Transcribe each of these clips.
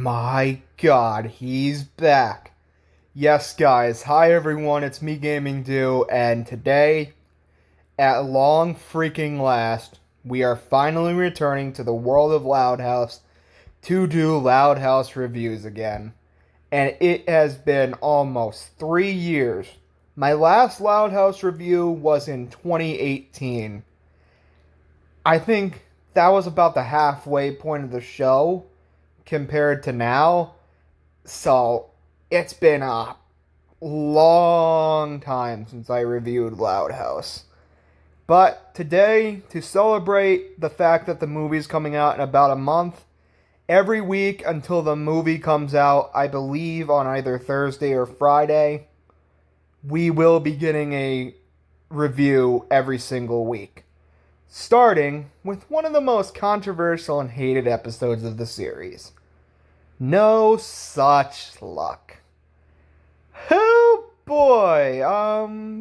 My god, he's back. Yes, guys. Hi, everyone. It's me, Gaming Do, and today, at long freaking last, we are finally returning to the world of Loud House to do Loud House reviews again. And it has been almost 3 years. My last Loud House review was in 2018. I think that was about the halfway point of the show compared to now. So it's been a long time since I reviewed Loud House. But today, to celebrate the fact that the movie's coming out in about a month, every week until the movie comes out, I believe on either Thursday or Friday, we will be getting a review every single week. Starting with one of the most controversial and hated episodes of the series. No such luck. Oh boy,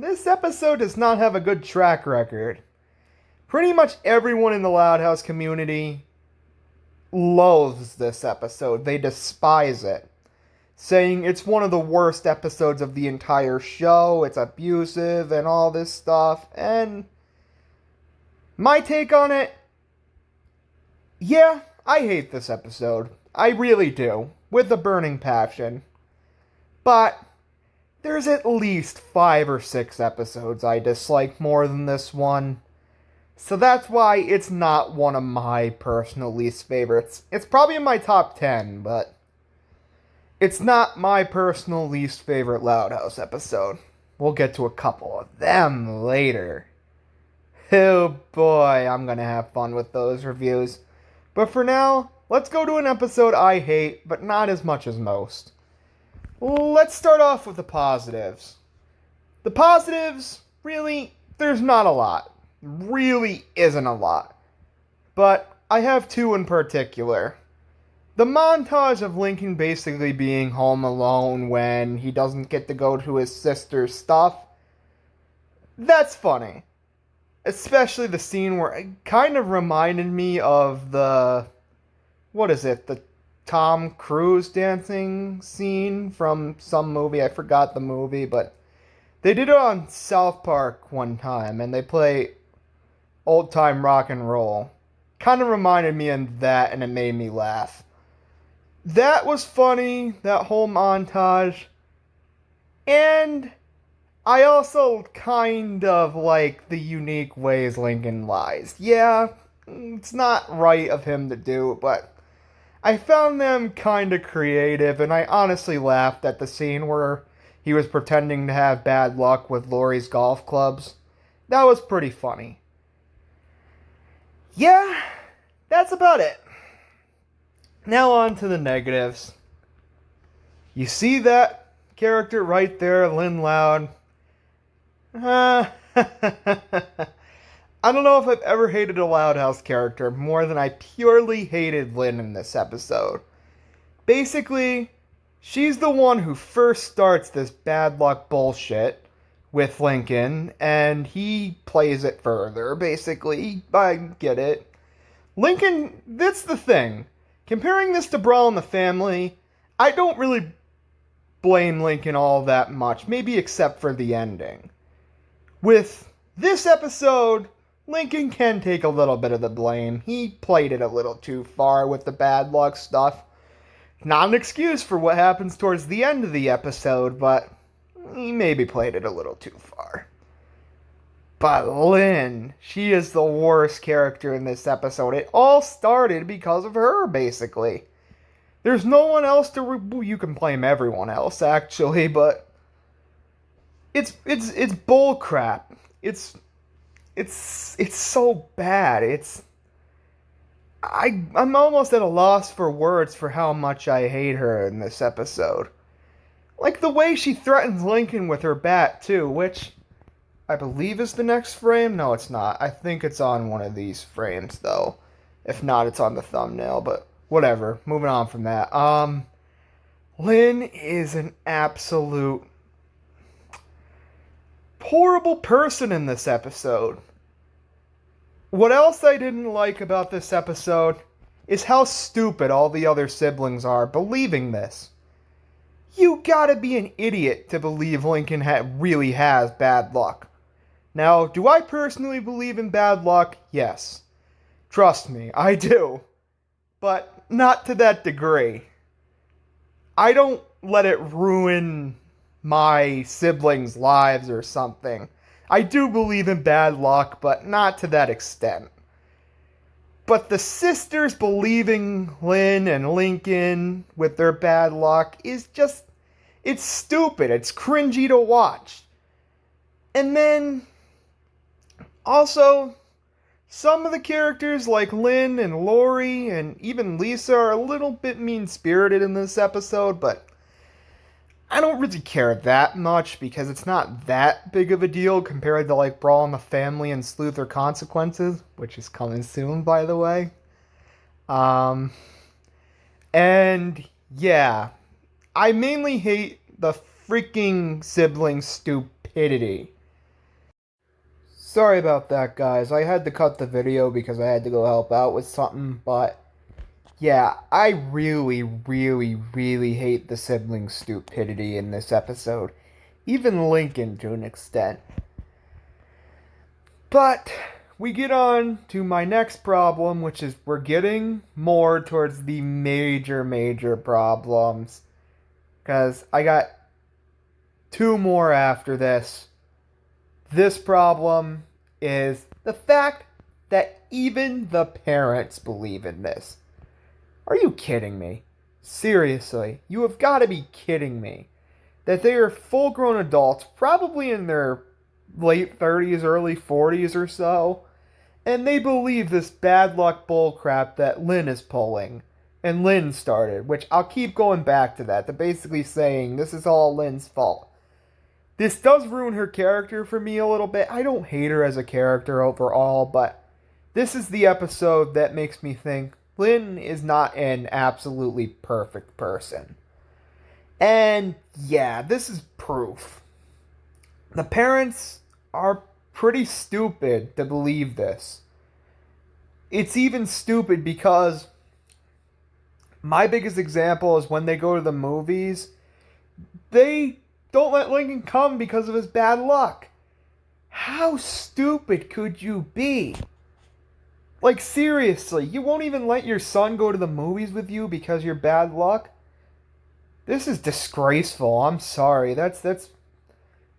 this episode does not have a good track record. Pretty much everyone in the Loud House community loathes this episode. They despise it, saying it's one of the worst episodes of the entire show, it's abusive and all this stuff, and my take on it, yeah, I hate this episode. I really do, with a burning passion. But there's at least 5 or 6 episodes I dislike more than this one. So that's why it's not one of my personal least favorites. It's probably in my top 10, but it's not my personal least favorite Loud House episode. We'll get to a couple of them later. Oh boy, I'm gonna have fun with those reviews. But for now, let's go to an episode I hate, but not as much as most. Let's start off with the positives. The positives, really, there's not a lot. Really isn't a lot. But I have 2 in particular. The montage of Lincoln basically being home alone when he doesn't get to go to his sister's stuff. That's funny. Especially the scene where it kind of reminded me of the the Tom Cruise dancing scene from some movie. I forgot the movie, but they did it on South Park one time, and they play old time rock and roll. Kind of reminded me of that, and it made me laugh. That was funny, that whole montage. And I also kind of like the unique ways Lincoln lies. Yeah, it's not right of him to do, but I found them kind of creative, and I honestly laughed at the scene where he was pretending to have bad luck with Lori's golf clubs. That was pretty funny. Yeah, that's about it. Now on to the negatives. You see that character right there, Lynn Loud? I don't know if I've ever hated a Loud House character more than I purely hated Lynn in this episode. Basically, she's the one who first starts this bad luck bullshit with Lincoln, and he plays it further, basically. I get it. Lincoln, that's the thing. Comparing this to Brawl in the Family, I don't really blame Lincoln all that much, maybe except for the ending. With this episode, Lincoln can take a little bit of the blame. He played it a little too far with the bad luck stuff. Not an excuse for what happens towards the end of the episode, but he maybe played it a little too far. But Lynn, she is the worst character in this episode. It all started because of her, basically. There's no one else you can blame everyone else, actually, but it's bull crap. It's so bad. I'm almost at a loss for words for how much I hate her in this episode. Like the way she threatens Lincoln with her bat too, which I believe is the next frame. No, it's not. I think it's on one of these frames though. If not, it's on the thumbnail, but whatever. Moving on from that. Lynn is an absolute horrible person in this episode. What else I didn't like about this episode? is how stupid all the other siblings are believing this. You gotta be an idiot to believe Lincoln really has bad luck. Now, do I personally believe in bad luck? Yes. Trust me, I do. But not to that degree. I don't let it ruin my siblings' lives or something. I do believe in bad luck, but not to that extent. But the sisters believing Lynn and Lincoln with their bad luck is just, it's stupid. It's cringy to watch. And then, also, some of the characters like Lynn and Lori and even Lisa are a little bit mean-spirited in this episode, but I don't really care that much because it's not that big of a deal compared to like Brawl in the Family and Sleuth or Consequences, which is coming soon, by the way. And yeah, I mainly hate the freaking sibling stupidity. Sorry about that, guys. I had to cut the video because I had to go help out with something, but yeah, I really, really, really hate the sibling stupidity in this episode. Even Lincoln to an extent. But we get on to my next problem, which is we're getting more towards the major problems. Because I got two more after this. This problem is the fact that even the parents believe in this. Are you kidding me? Seriously, you have got to be kidding me. That they are full-grown adults, probably in their late 30s, early 40s or so, and they believe this bad luck bullcrap that Lynn is pulling. And Lynn started, which I'll keep going back to that, to basically saying this is all Lynn's fault. This does ruin her character for me a little bit. I don't hate her as a character overall, but this is the episode that makes me think Lynn is not an absolutely perfect person. And yeah, this is proof. The parents are pretty stupid to believe this. It's even stupid because my biggest example is when they go to the movies, they don't let Lincoln come because of his bad luck. How stupid could you be? Like, seriously, you won't even let your son go to the movies with you because you're bad luck? This is disgraceful. I'm sorry. That's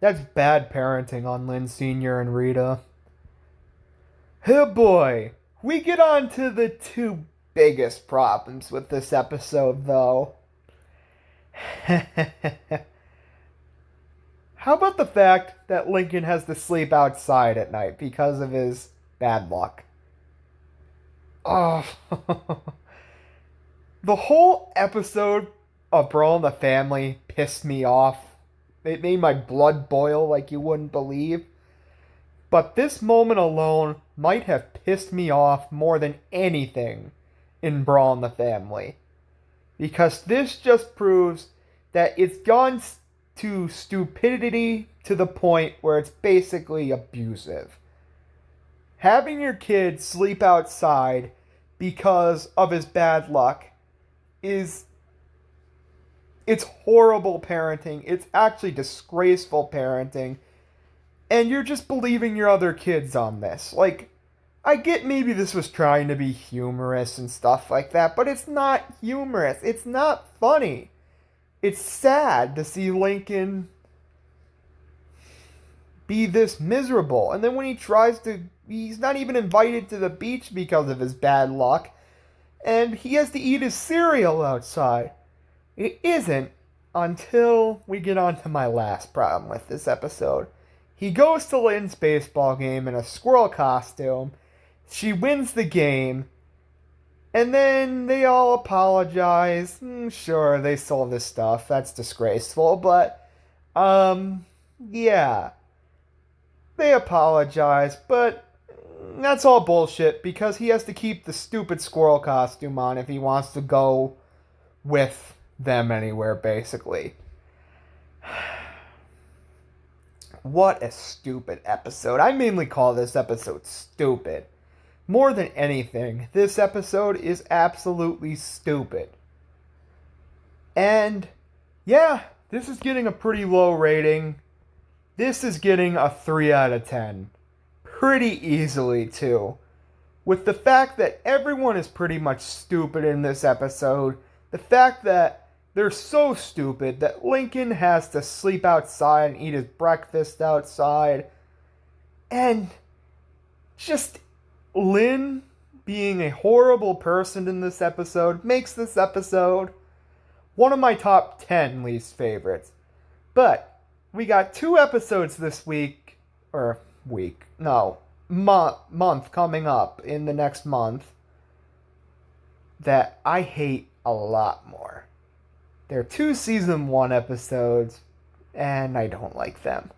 bad parenting on Lynn Sr. and Rita. Oh boy. We get on to the two biggest problems with this episode, though. How about the fact that Lincoln has to sleep outside at night because of his bad luck? Oh. The whole episode of Brawl in the Family pissed me off. It made my blood boil like you wouldn't believe. But this moment alone might have pissed me off more than anything in Brawl in the Family. Because this just proves that it's gone to stupidity to the point where it's basically abusive. Having your kid sleep outside because of his bad luck it's horrible parenting. It's actually disgraceful parenting. And you're just believing your other kids on this. Like, I get maybe this was trying to be humorous and stuff like that, but it's not humorous. It's not funny. It's sad to see Lincoln be this miserable. And then when he tries to, he's not even invited to the beach because of his bad luck. And he has to eat his cereal outside. It isn't until we get on to my last problem with this episode. He goes to Lynn's baseball game in a squirrel costume. She wins the game. And then they all apologize. Sure, they stole this stuff. That's disgraceful. But, yeah. They apologize, but that's all bullshit because he has to keep the stupid squirrel costume on if he wants to go with them anywhere, basically. What a stupid episode. I mainly call this episode stupid. more than anything, this episode is absolutely stupid. And yeah, this is getting a pretty low rating. This is getting a 3 out of 10. Pretty easily, too. With the fact that everyone is pretty much stupid in this episode, the fact that they're so stupid that Lincoln has to sleep outside and eat his breakfast outside, and just Lynn being a horrible person in this episode makes this episode one of my top 10 least favorites. But we got 2 episodes this week, or month coming up in the next month that I hate a lot more. They're 2 season 1 episodes, and I don't like them.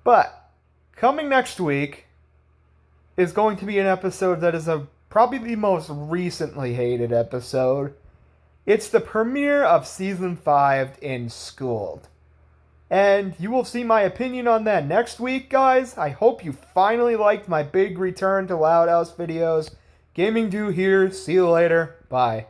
But coming next week is going to be an episode that is probably the most recently hated episode. It's the premiere of Season 5 in Schooled. And you will see my opinion on that next week, guys. I hope you finally liked my big return to Loud House videos. Gaming Do here. See you later. Bye.